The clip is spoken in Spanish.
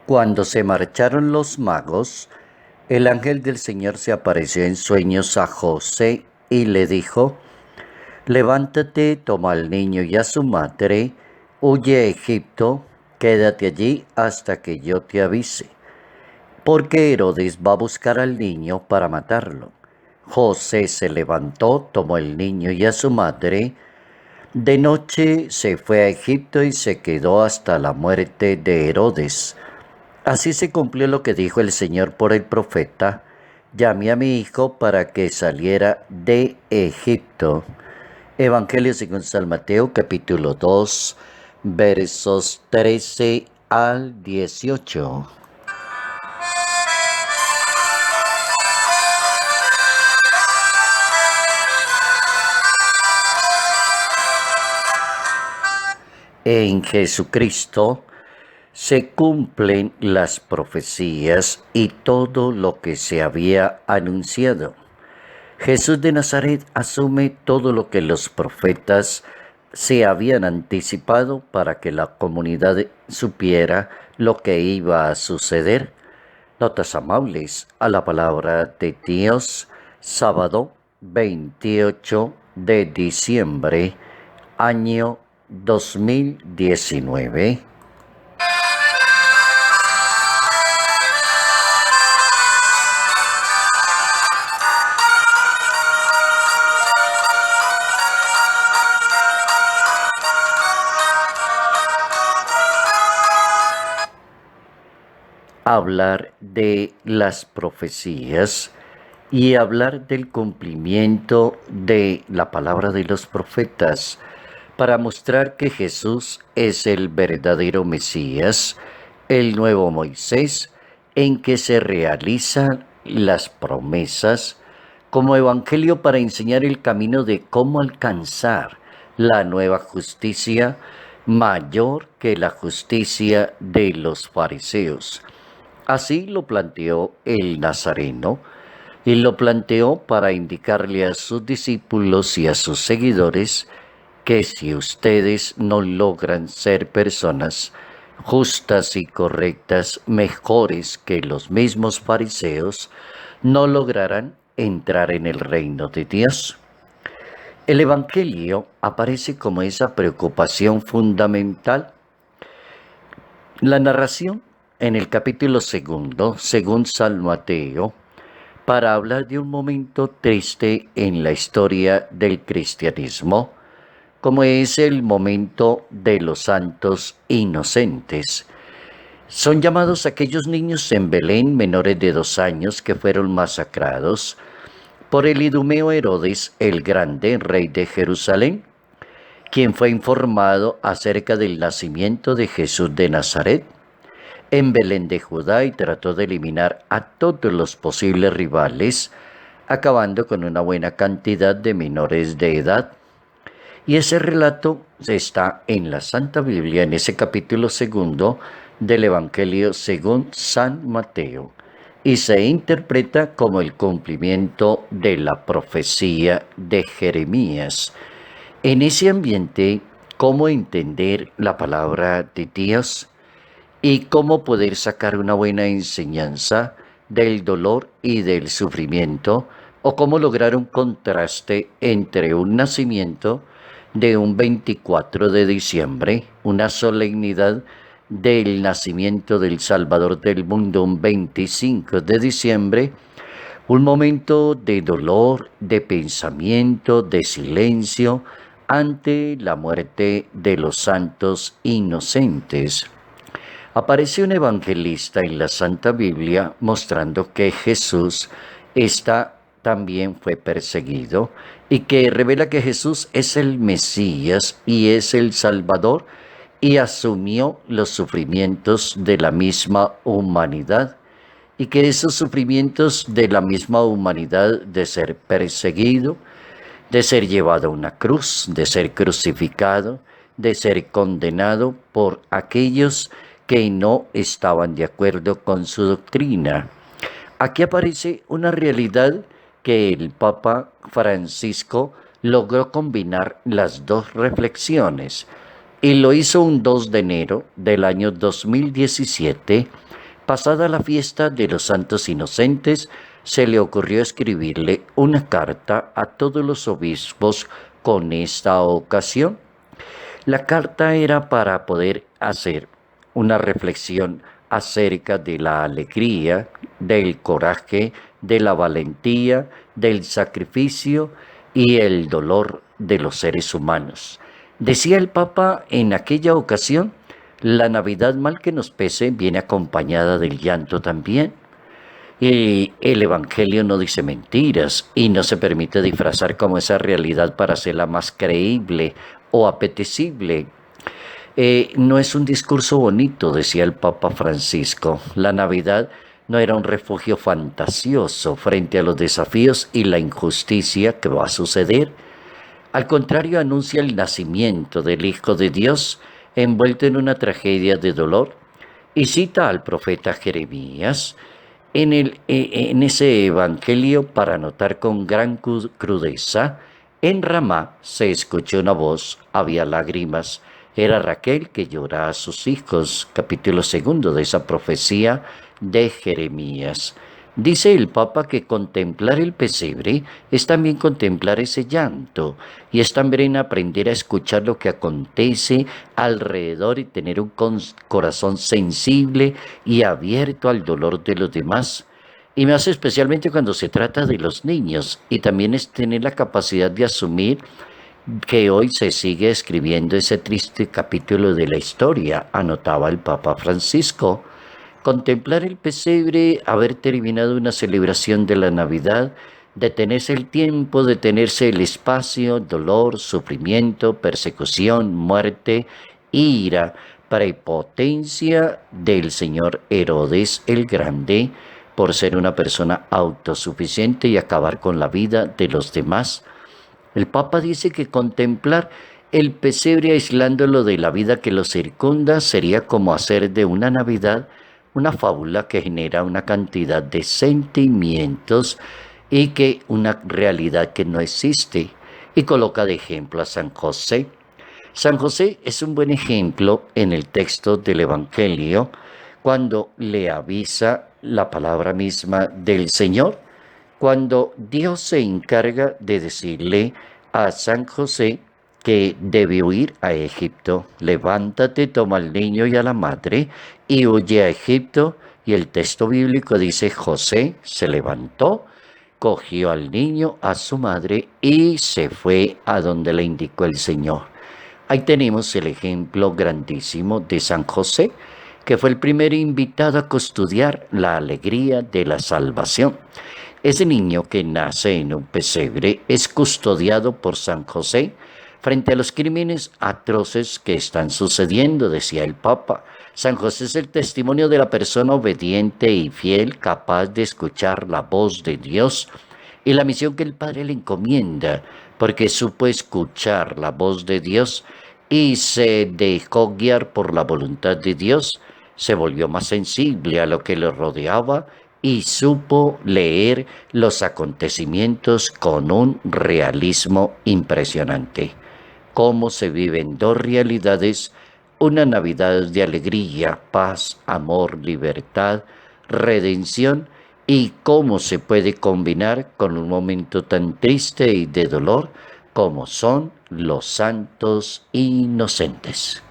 Cuando se marcharon los magos, el ángel del Señor se apareció en sueños a José y le dijo: Levántate, toma al niño y a su madre, huye a Egipto, quédate allí hasta que yo te avise, porque Herodes va a buscar al niño para matarlo. José se levantó, tomó el niño y a su madre. De noche se fue a Egipto y se quedó hasta la muerte de Herodes. Así se cumplió lo que dijo el Señor por el profeta: llamé a mi hijo para que saliera de Egipto. Evangelio según San Mateo, capítulo 2, versos 13 al 18. En Jesucristo se cumplen las profecías y todo lo que se había anunciado. Jesús de Nazaret asume todo lo que los profetas se habían anticipado para que la comunidad supiera lo que iba a suceder. Notas amables a la palabra de Dios, sábado 28 de diciembre, año 2019. Hablar de las profecías y hablar del cumplimiento de la palabra de los profetas para mostrar que Jesús es el verdadero Mesías, el nuevo Moisés, en que se realizan las promesas, como evangelio para enseñar el camino de cómo alcanzar la nueva justicia mayor que la justicia de los fariseos. Así lo planteó el Nazareno, y lo planteó para indicarle a sus discípulos y a sus seguidores que si ustedes no logran ser personas justas y correctas, mejores que los mismos fariseos, no lograrán entrar en el reino de Dios. El Evangelio aparece como esa preocupación fundamental. La narración en el capítulo 2, según San Mateo, para hablar de un momento triste en la historia del cristianismo, como es el momento de los santos inocentes. Son llamados aquellos niños en Belén menores de 2 años que fueron masacrados por el idumeo Herodes el Grande, rey de Jerusalén, quien fue informado acerca del nacimiento de Jesús de Nazaret en Belén de Judá y trató de eliminar a todos los posibles rivales, acabando con una buena cantidad de menores de edad. Y ese relato está en la Santa Biblia, en ese capítulo 2 del Evangelio según San Mateo, y se interpreta como el cumplimiento de la profecía de Jeremías. En ese ambiente, ¿cómo entender la palabra de Dios y cómo poder sacar una buena enseñanza del dolor y del sufrimiento, o cómo lograr un contraste entre un nacimiento de un 24 de diciembre, una solemnidad del nacimiento del Salvador del mundo, un 25 de diciembre, un momento de dolor, de pensamiento, de silencio ante la muerte de los santos inocentes. Aparece un evangelista en la Santa Biblia mostrando que Jesús también fue perseguido y que revela que Jesús es el Mesías y es el Salvador y asumió los sufrimientos de la misma humanidad, y que esos sufrimientos de la misma humanidad de ser perseguido, de ser llevado a una cruz, de ser crucificado, de ser condenado por aquellos que no estaban de acuerdo con su doctrina. Aquí aparece una realidad que el Papa Francisco logró combinar las dos reflexiones. y lo hizo un 2 de enero del año 2017. Pasada la fiesta de los Santos Inocentes, se le ocurrió escribirle una carta a todos los obispos con esta ocasión. La carta era para poder hacer una reflexión acerca de la alegría, del coraje, de la valentía, del sacrificio y el dolor de los seres humanos. Decía el Papa en aquella ocasión, la Navidad, mal que nos pese, viene acompañada del llanto también. Y el Evangelio no dice mentiras y no se permite disfrazar como esa realidad para hacerla más creíble o apetecible. No es un discurso bonito, decía el Papa Francisco. La Navidad no era un refugio fantasioso frente a los desafíos y la injusticia que va a suceder. Al contrario, anuncia el nacimiento del Hijo de Dios envuelto en una tragedia de dolor y cita al profeta Jeremías en ese evangelio para notar con gran crudeza. En Ramá se escuchó una voz, había lágrimas. Era Raquel que lloraba a sus hijos, capítulo 2 de esa profecía de Jeremías. Dice el Papa que contemplar el pesebre es también contemplar ese llanto y es también aprender a escuchar lo que acontece alrededor y tener un corazón sensible y abierto al dolor de los demás. Y me hace especialmente cuando se trata de los niños y también es tener la capacidad de asumir que hoy se sigue escribiendo ese triste capítulo de la historia, anotaba el Papa Francisco. Contemplar el pesebre, haber terminado una celebración de la Navidad, detenerse el tiempo, detenerse el espacio, dolor, sufrimiento, persecución, muerte, ira, prepotencia del señor Herodes el Grande por ser una persona autosuficiente y acabar con la vida de los demás. El Papa dice que contemplar el pesebre aislándolo de la vida que lo circunda sería como hacer de una Navidad una fábula que genera una cantidad de sentimientos y que una realidad que no existe. Y coloca de ejemplo a San José. San José es un buen ejemplo en el texto del Evangelio cuando le avisa la palabra misma del Señor, cuando Dios se encarga de decirle a San José que debe huir a Egipto. Levántate, toma al niño y a la madre y huye a Egipto. Y el texto bíblico dice, José se levantó, cogió al niño, a su madre y se fue a donde le indicó el Señor. Ahí tenemos el ejemplo grandísimo de San José, que fue el primer invitado a custodiar la alegría de la salvación. Ese niño que nace en un pesebre es custodiado por San José frente a los crímenes atroces que están sucediendo, decía el Papa. San José es el testimonio de la persona obediente y fiel, capaz de escuchar la voz de Dios y la misión que el Padre le encomienda, porque supo escuchar la voz de Dios y se dejó guiar por la voluntad de Dios, se volvió más sensible a lo que le rodeaba y supo leer los acontecimientos con un realismo impresionante. Cómo se viven dos realidades, una Navidad de alegría, paz, amor, libertad, redención, y cómo se puede combinar con un momento tan triste y de dolor como son los santos inocentes.